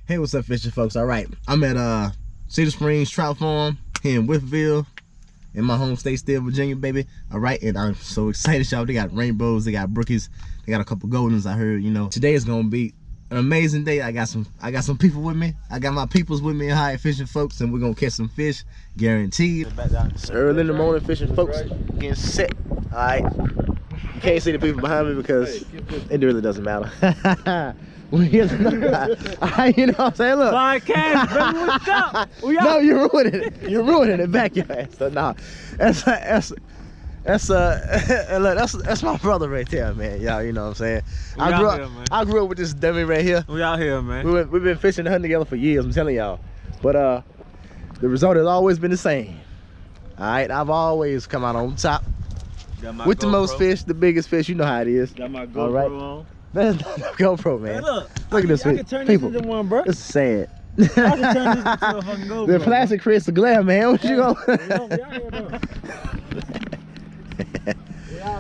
Hey, what's up, fishing folks? All right, I'm at Cedar Springs Trout Farm here in Whitfield, in my home state, still Virginia, baby. All right, and I'm so excited, y'all. They got rainbows, they got brookies, they got a couple goldens. I heard, you know, today is gonna be an amazing day. I got some people with me. I got my peoples with me, High Fishing folks, and we're gonna catch some fish, guaranteed. It's early in the morning, fishing folks, getting set. All right, you can't see the people behind me because it really doesn't matter. You know what I'm saying? Look. Podcast, baby, what's up? No, you're ruining it. You're ruining it. Back your ass. So, nah, that's my brother right there, man. Y'all, you know what I'm saying? I grew up with this dummy right here. We out here, man. We've been fishing and hunting together for years, I'm telling y'all. But the result has always been the same. All right, I've always come out on top with the most fish, the biggest fish. You know how it is. Got my GoPro on. That's not a GoPro, man. Hey, look at this I fish. can turn People, this into one, bro. it's sad. I can turn this into a fucking GoPro. The plastic creates the glare, man. What you gonna?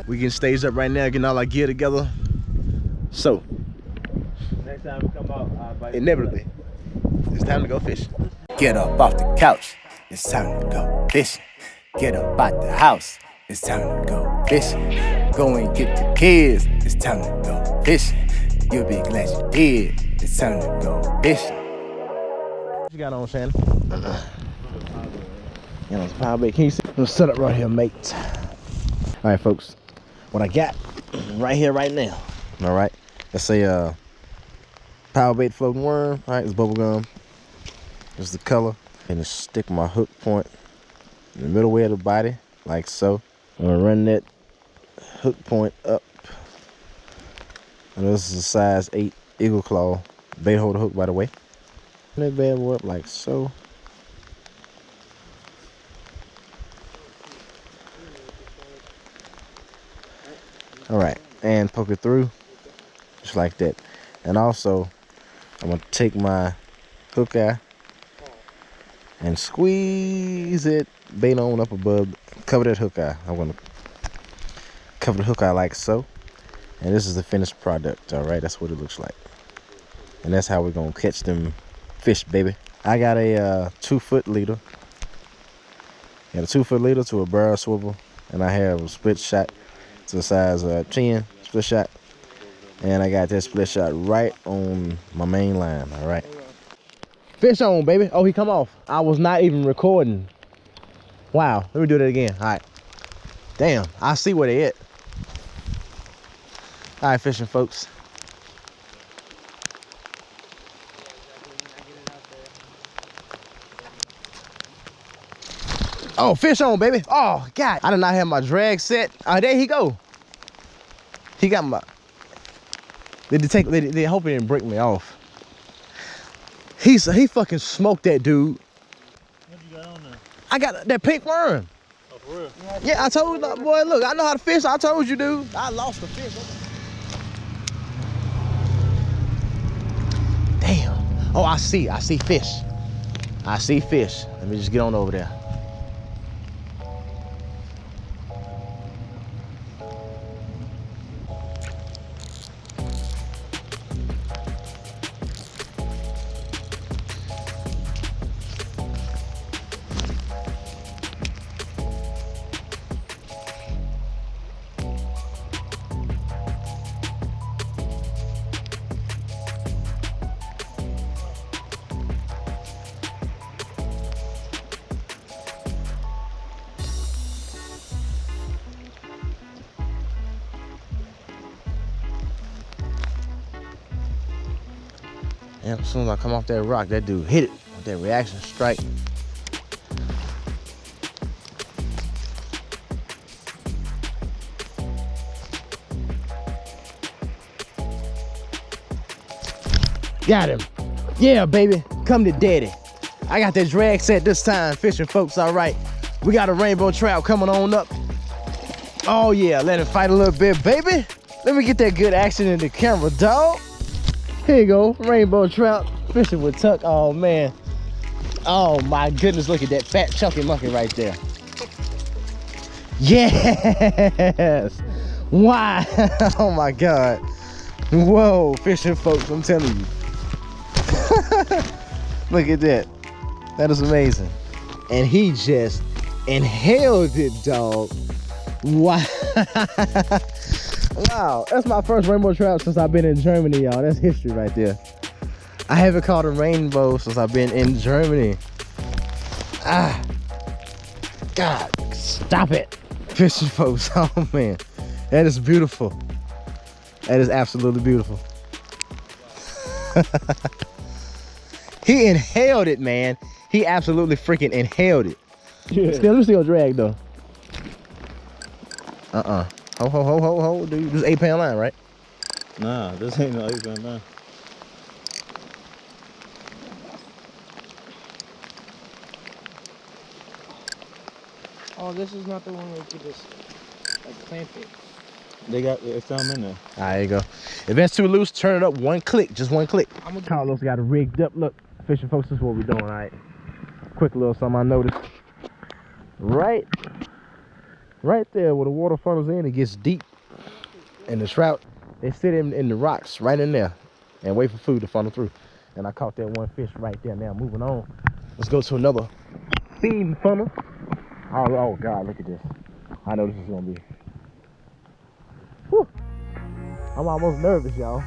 We getting staged up right now, getting all our gear together. So, next time we come out, I'll invite you. Inevitably, it's time to go fishing. Get up off the couch, it's time to go fishing. Get up out the house, it's time to go fishing. Go and get the kids, it's time to go fishing. You'll be glad you did, it's time to go fishing. What you got on, Shannon? You know, it's power bait. Can you see? Let's set up right here, mate. All right, folks. What I got right here, right now. All right. That's a power bait floating worm. All right, it's bubble gum. This is the color. And just stick my hook point in the middle way of the body, like so. I'm gonna run that hook point up. And this is a size 8 eagle claw bait holder hook, by the way. Run that bad boy up like so. All right, and poke it through just like that. And also, I'm gonna take my hook eye and squeeze it bait on up above, cover that hook eye. I'm gonna cover the hook eye like so. And this is the finished product. All right, that's what it looks like. And that's how we're gonna catch them fish, baby. I got a 2-foot leader. Got a 2-foot leader to a barrel swivel, and I have a split shot to a size 10 split shot, and I got that split shot right on my main line. All right, fish on, baby. Oh, he come off. I was not even recording. Wow, let me do that again. All right, damn, I see where they at. All right, fishing folks. Oh, fish on, baby. Oh, God. I did not have my drag set. There he go. He got my... They hope he didn't break me off. He fucking smoked that dude. What you got on there? I got that pink worm. Oh, for real? Yeah, I told you, boy, look, I know how to fish. I told you, dude. I lost the fish. Damn. Oh, I see fish. I see fish. Let me just get on over there. And as soon as I come off that rock, that dude hit it with that reaction strike. Got him. Yeah, baby. Come to daddy. I got that drag set this time, fishing folks. All right. We got a rainbow trout coming on up. Oh, yeah. Let him fight a little bit, baby. Let me get that good action in the camera, dog. Here you go. Rainbow trout fishing with Tuck. Oh, man. Oh, my goodness. Look at that fat, chunky monkey right there. Yes. Wow. Oh, my God. Whoa, fishing folks. I'm telling you. Look at that. That is amazing. And he just inhaled it, dog. Wow. Wow, that's my first rainbow trout since I've been in Germany, y'all. That's history right there. I haven't caught a rainbow since I've been in Germany. Ah, God, stop it. Fishing folks, oh man. That is beautiful. That is absolutely beautiful. He inhaled it, man. He absolutely freaking inhaled it. Yeah. Still drag though. Ho, dude. This is 8-pound line, right? Nah, this ain't no 8-pound line. Oh, this is not the one where you just like clamp it. They got some in there. There you go. If that's too loose, turn it up one click, just one click. Carlos got it rigged up. Look, fishing folks, this is what we're doing, all right? Quick little something I noticed. Right there where the water funnels in, it gets deep. And the trout, they sit in the rocks right in there and wait for food to funnel through. And I caught that one fish right there. Now moving on. Let's go to another feeding funnel. Oh God, look at this. I know this is gonna be. Whew. I'm almost nervous, y'all.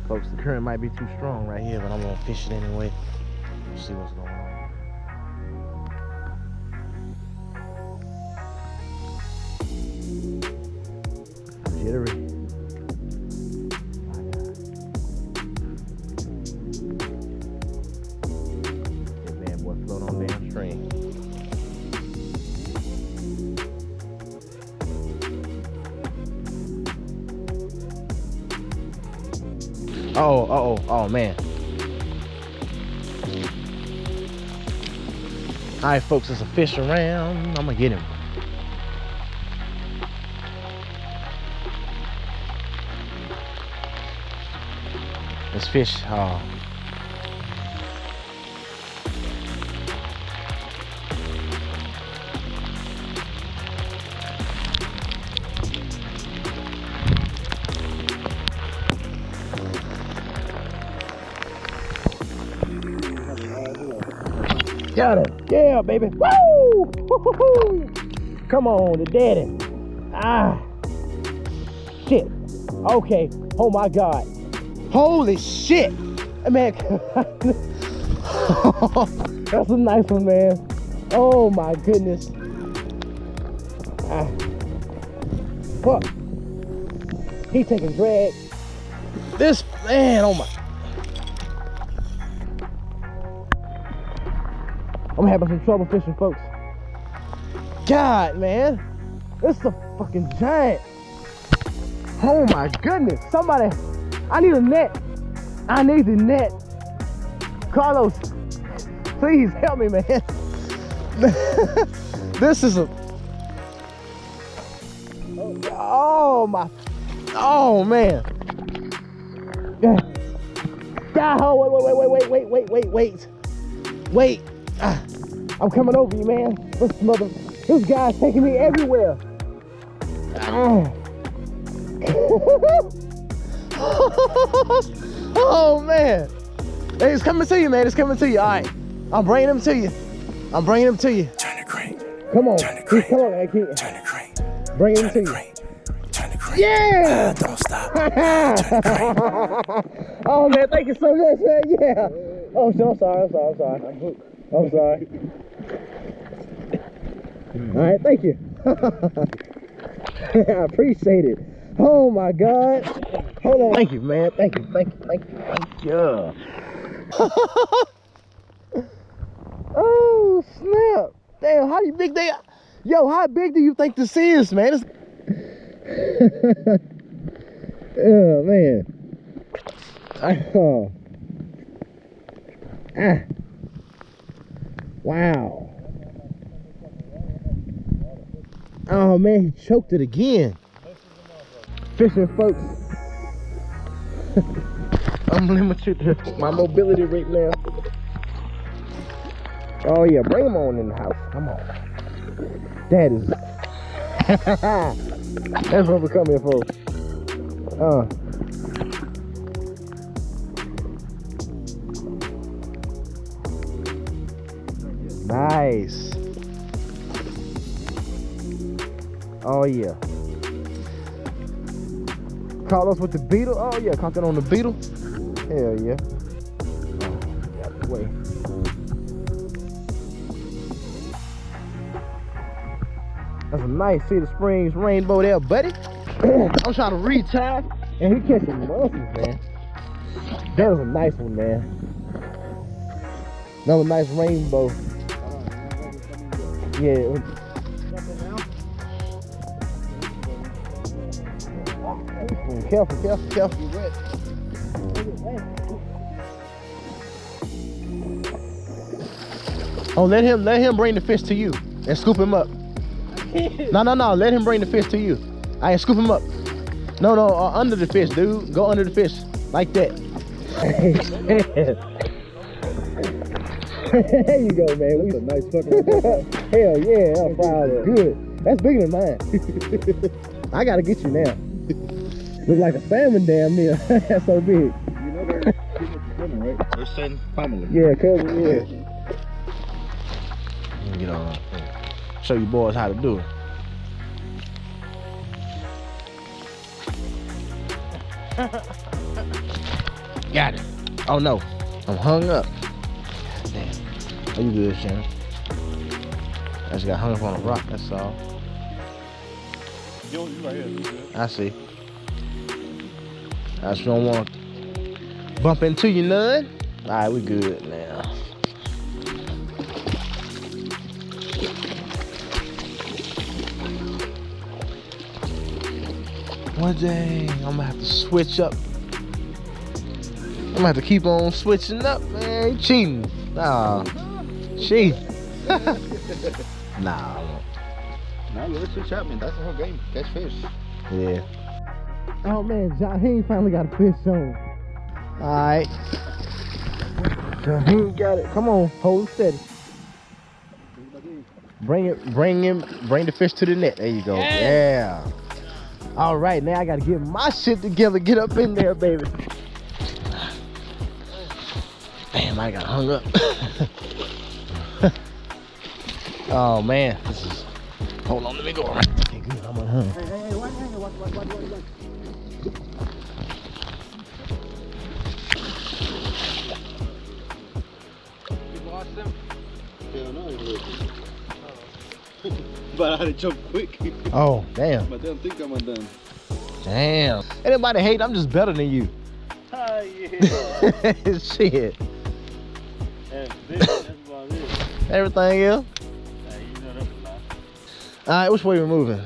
Folks, the current might be too strong right here, but I'm gonna fish it anyway. See what's going on. Jittery. My God. That bad boy float on downstream. Oh man. All right, folks, there's a fish around. I'm gonna get him. This fish, oh. Got it. Yeah, baby. Woo! Woo-hoo-hoo! Come on, the daddy. Ah. Shit. Okay. Oh my God. Holy shit. Man. That's a nice one, man. Oh my goodness. Ah. Fuck. He taking drag. This man, oh my. I'm having some trouble fishing, folks. God, man. This is a fucking giant. Oh my goodness. Somebody, I need a net. I need the net. Carlos, please help me, man. This is a, oh my, oh man. God, oh, wait. I'm coming over you, man. This guy's taking me everywhere. Oh man. Hey, it's coming to you, man. It's coming to you. All right. I'm bringing him to you. Turn the crank. Come on. Turn the crank. Come on, man. Turn the crank. Bring him to you. Turn the crank. Yeah! Don't stop. Turn the crank. Oh man, thank you so much, man. Yeah. Oh shit, I'm sorry. I'm sorry. All right, thank you. I appreciate it. Oh my God. Hold on. Thank you, man. Thank you. Oh snap. Damn, how big they are? Yo, how big do you think this is, man? Oh man. Wow. Oh man, he choked it again. Fishing, folks. I'm limited to my mobility right now. Oh yeah, bring them on in the house. Come on. That is. That's what we're coming for. Nice. Oh yeah. Caught us with the beetle. Oh yeah, caught that on the beetle. Hell yeah. Oh, get out the way. That's a nice Cedar Springs rainbow there, buddy. I'm trying to retie, and he catching mussels, man. That was a nice one, man. Another nice rainbow. Yeah. Careful, careful, careful. You're wet. Oh, let him bring the fish to you and scoop him up. No, let him bring the fish to you. I ain't scoop him up. No, under the fish, dude. Go under the fish, like that. There you go, man. That's a nice fucking. Hell yeah, I'm proud of it. Good. That's bigger than mine. I gotta get you now. Look like a salmon damn near. That's so big. You know they're cousin, right? They're same family. Yeah, cousin, yeah. Get on. Show you boys how to do it. Got it. Oh no, I'm hung up. Damn. Oh, you good, Shannon? I just got hung up on a rock, that's all. You right here. I see. I just don't want to bump into you none. All right, we good now. One day, I'm gonna have to switch up. I'm gonna have to keep on switching up, man. You cheating. Nah, cheating. Nah, I won't. Nah, you switch up, man. That's the whole game. Catch fish. Yeah. Oh man, Jaheem finally got a fish on. Alright. Jaheem got it. Come on, hold it steady. Bring the fish to the net. There you go. Yeah. Alright, now I gotta get my shit together. Get up in there, baby. Damn, I got hung up. Oh man, this is. Hold on, let me go around. Okay, good. I'm unhung. Hey, what? You lost him? Hell no, he looking. But I had to jump quick. Oh, damn. But they don't think I'm undone. Damn. Anybody hate, I'm just better than you. Ah, yeah. Shit. That's about it. Everything else? Hey, you know that's a lie. Alright, which way we moving?